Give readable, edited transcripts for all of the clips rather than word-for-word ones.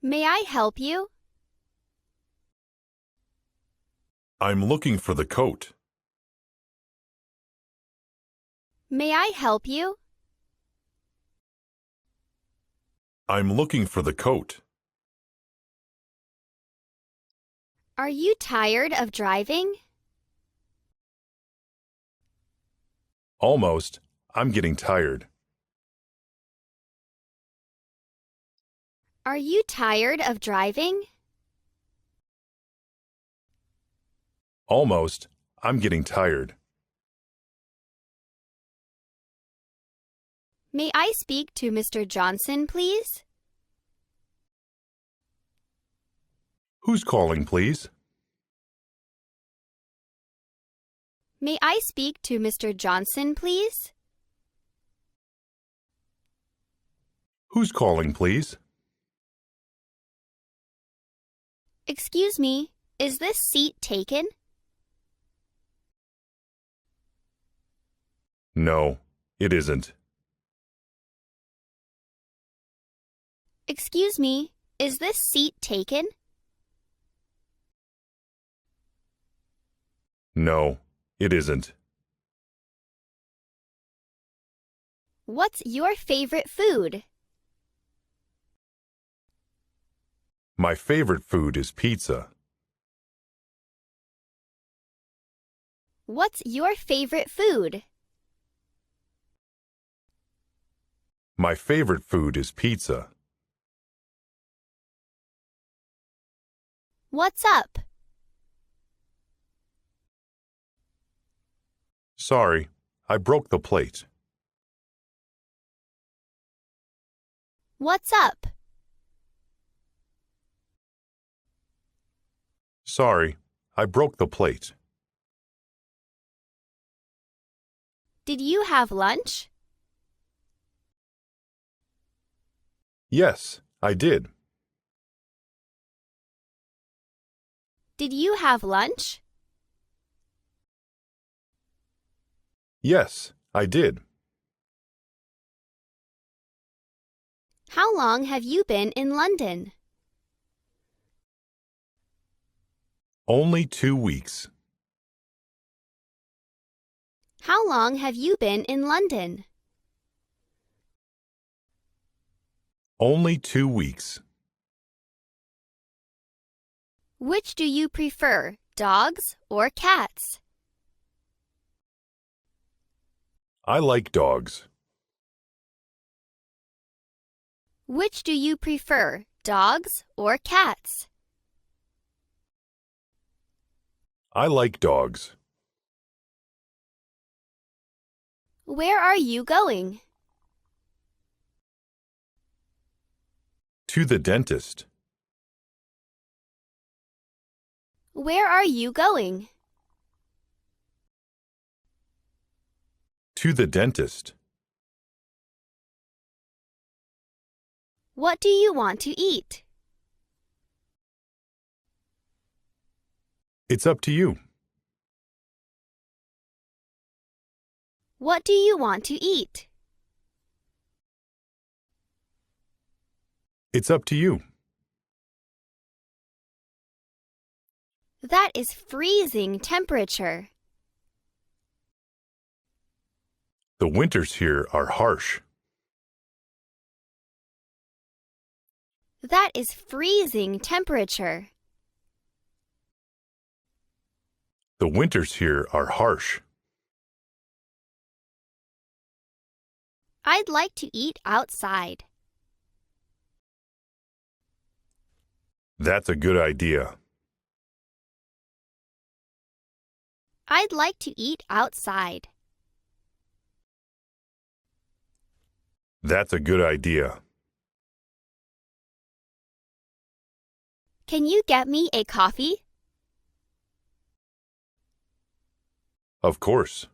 May I help you? I'm looking for the coat. May I help you? I'm looking for the coat. Are you tired of driving? Almost. I'm getting tired. Are you tired of driving? Almost. I'm getting tired. May I speak to Mr. Johnson, please? Who's calling, please? May I speak to Mr. Johnson, please? Who's calling, please? Excuse me, is this seat taken? No, it isn't. Excuse me, is this seat taken? No, it isn't. What's your favorite food? My favorite food is pizza. What's your favorite food? My favorite food is pizza. What's up? Sorry, I broke the plate. What's up? Sorry, I broke the plate. Did you have lunch? Yes, I did. Did you have lunch? Yes, I did. How long have you been in London? Only 2 weeks. How long have you been in London? Only 2 weeks. Which do you prefer, dogs or cats? I like dogs. Which do you prefer, dogs or cats? I like dogs. Where are you going? To the dentist. Where are you going? To the dentist. What do you want to eat? It's up to you. What do you want to eat? It's up to you. That is freezing temperature. The winters here are harsh. That is freezing temperature. The winters here are harsh. I'd like to eat outside. That's a good idea. I'd like to eat outside. That's a good idea. Can you get me a coffee? Of course.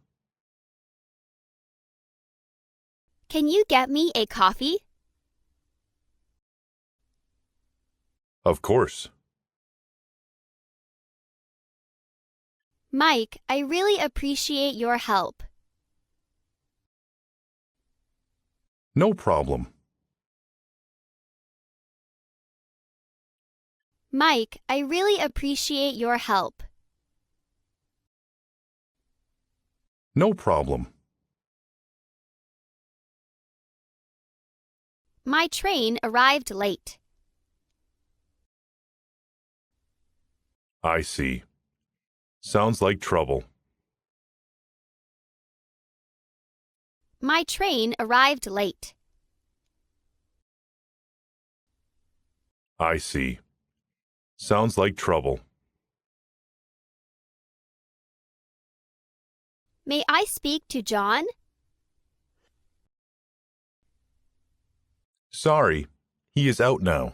Can you get me a coffee? Of course. Mike, I really appreciate your help. No problem. Mike, I really appreciate your help. No problem. My train arrived late. I see. Sounds like trouble. My train arrived late. I see. Sounds like trouble. May I speak to John? Sorry, he is out now.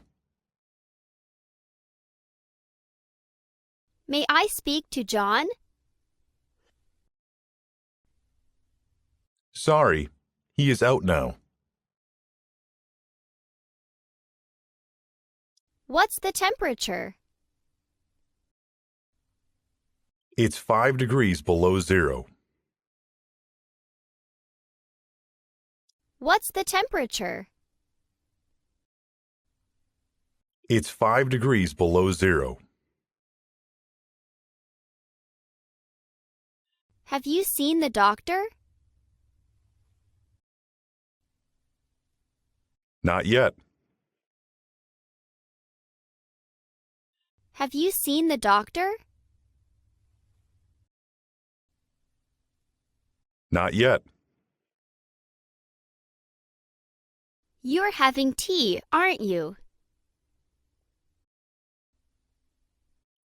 May I speak to John? Sorry, he is out now. What's the temperature? It's 5 degrees below zero. What's the temperature? It's 5 degrees below zero. Have you seen the doctor? Not yet. Have you seen the doctor? Not yet. You're having tea, aren't you?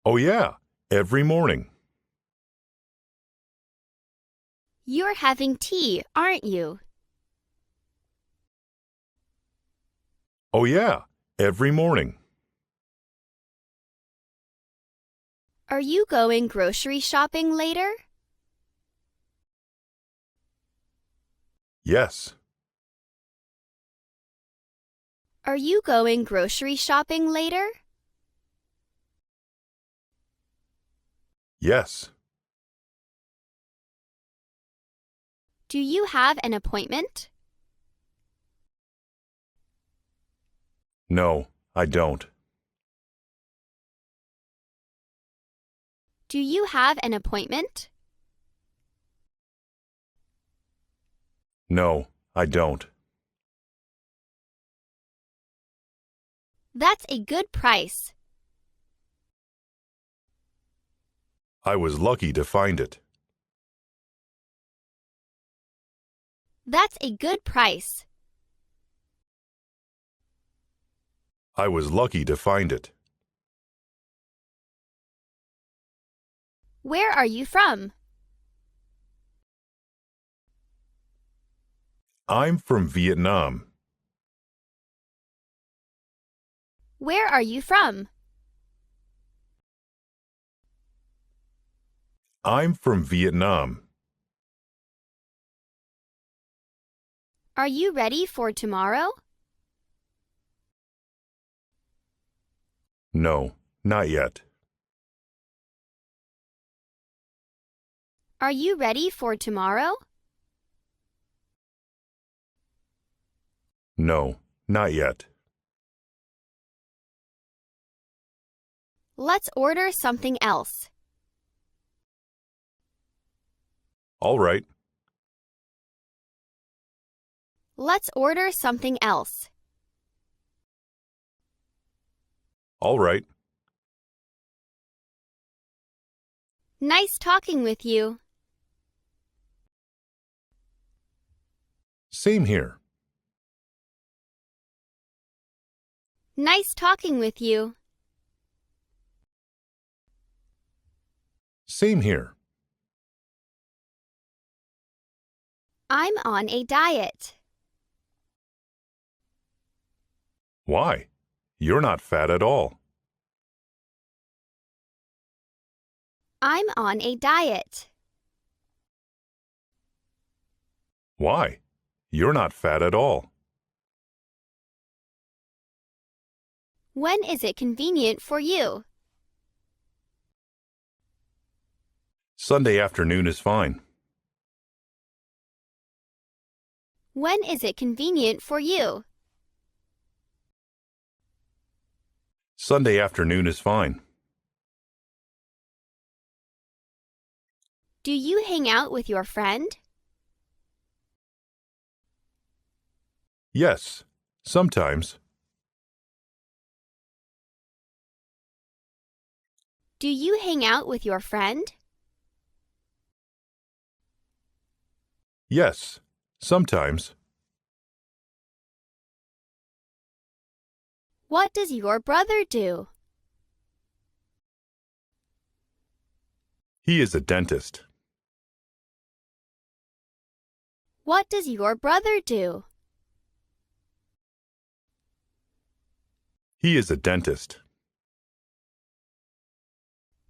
Oh yeah, every morning. You're having tea, aren't you? Oh yeah, every morning. Are you going grocery shopping later? Yes. Are you going grocery shopping later? Yes. Do you have an appointment? No, I don't. Do you have an appointment? No, I don't. That's a good price. I was lucky to find it. That's a good price. I was lucky to find it. Where are you from? I'm from Vietnam. Where are you from? I'm from Vietnam. Are you ready for tomorrow? No, not yet. Are you ready for tomorrow? No, not yet. Let's order something else. All right. Let's order something else. All right. Nice talking with you. Same here. Nice talking with you. Same here. I'm on a diet. Why? You're not fat at all. I'm on a diet. Why? You're not fat at all. When is it convenient for you? Sunday afternoon is fine. When is it convenient for you? Sunday afternoon is fine. Do you hang out with your friend? Yes, sometimes. Do you hang out with your friend? Yes, sometimes. What does your brother do? He is a dentist. What does your brother do? He is a dentist.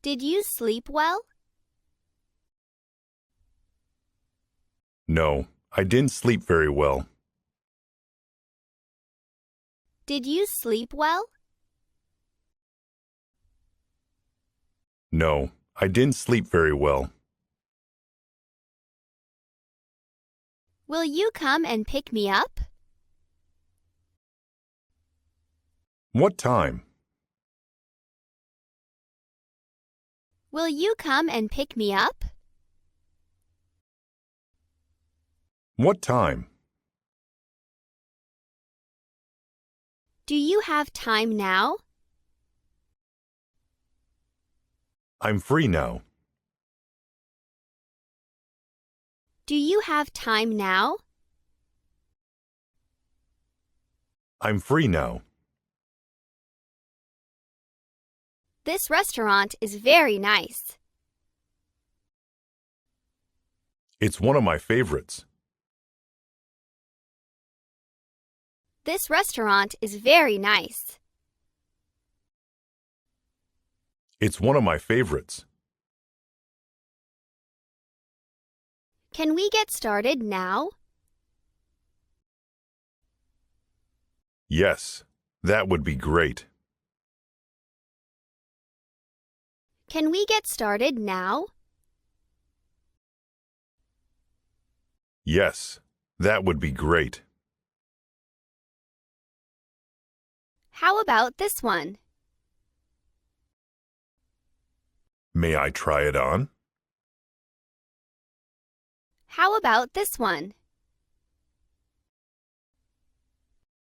Did you sleep well? No, I didn't sleep very well. Did you sleep well? No, I didn't sleep very well. Will you come and pick me up? What time? Will you come and pick me up? What time? Do you have time now? I'm free now. Do you have time now? I'm free now. This restaurant is very nice. It's one of my favorites. This restaurant is very nice. It's one of my favorites. Can we get started now? Yes, that would be great. Can we get started now? Yes, that would be great. How about this one? May I try it on? How about this one?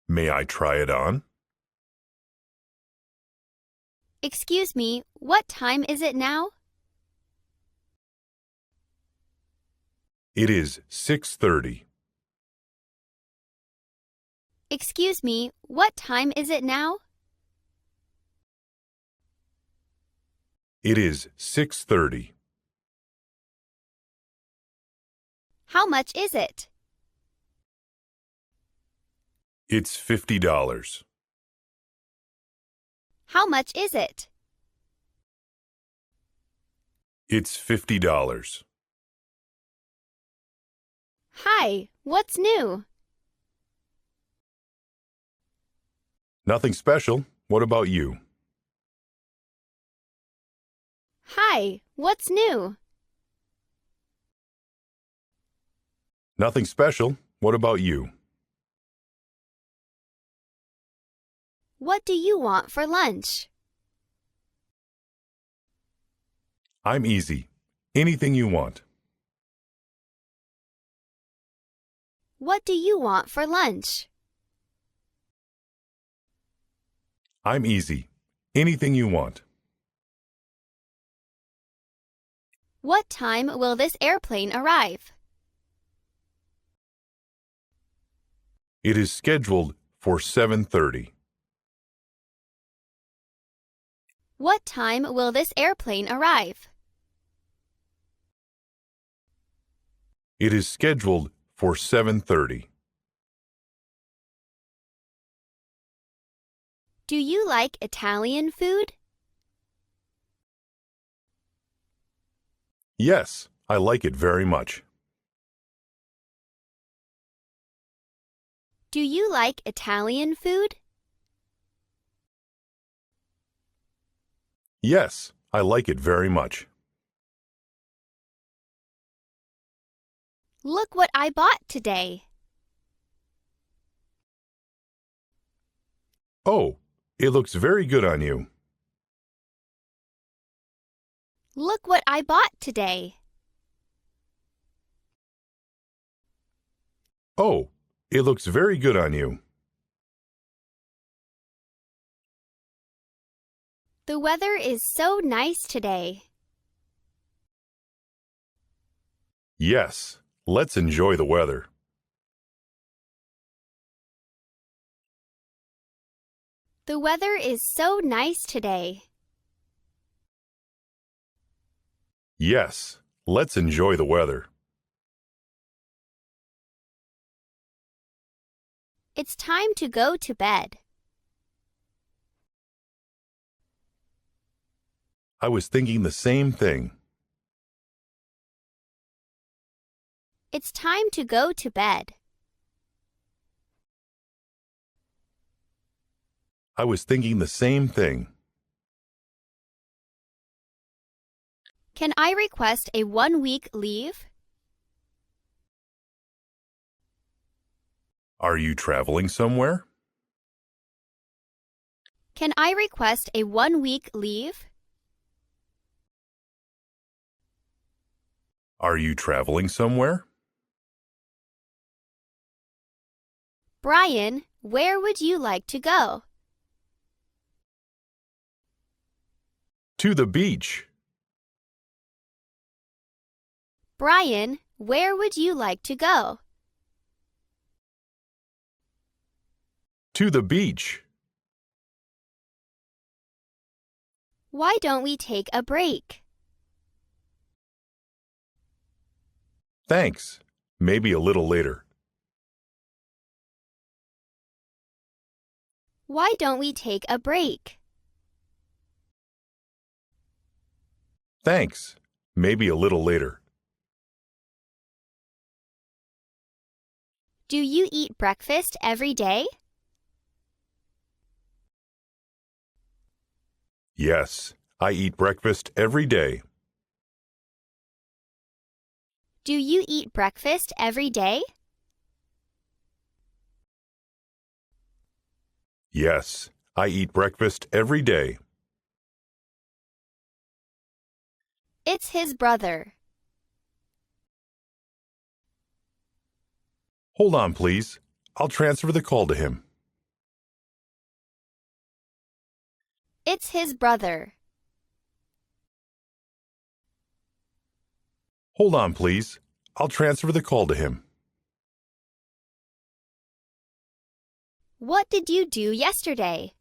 May I try it on? Excuse me, what time is it now? It is 6:30. Excuse me, what time is it now? It is 6:30. How much is it? It's $50. How much is it? It's $50. Hi, what's new? Nothing special. What about you? Hi, what's new? Nothing special. What about you? What do you want for lunch? I'm easy. Anything you want. What do you want for lunch? I'm easy. Anything you want. What time will this airplane arrive? It is scheduled for 7:30. What time will this airplane arrive? It is scheduled for 7:30. Do you like Italian food? Yes, I like it very much. Do you like Italian food? Yes, I like it very much. Look what I bought today. Oh, it looks very good on you. Look what I bought today. Oh, it looks very good on you. The weather is so nice today. Yes, let's enjoy the weather. The weather is so nice today. Yes, let's enjoy the weather. It's time to go to bed. I was thinking the same thing. It's time to go to bed. I was thinking the same thing. Can I request a 1-week leave? Are you traveling somewhere? Can I request a 1-week leave? Are you traveling somewhere? Brian, where would you like to go? To the beach. Brian, where would you like to go? To the beach. Why don't we take a break? Thanks. Maybe a little later. Why don't we take a break? Thanks. Maybe a little later. Do you eat breakfast every day? Yes, I eat breakfast every day. Do you eat breakfast every day? Yes, I eat breakfast every day. It's his brother. Hold on, please. I'll transfer the call to him. It's his brother. Hold on, please. I'll transfer the call to him. What did you do yesterday?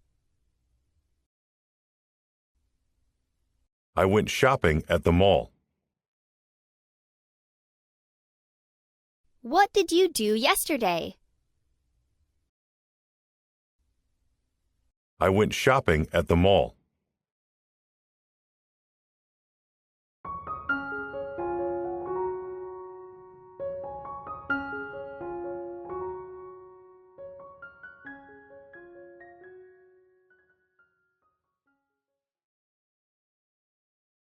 I went shopping at the mall. What did you do yesterday? I went shopping at the mall.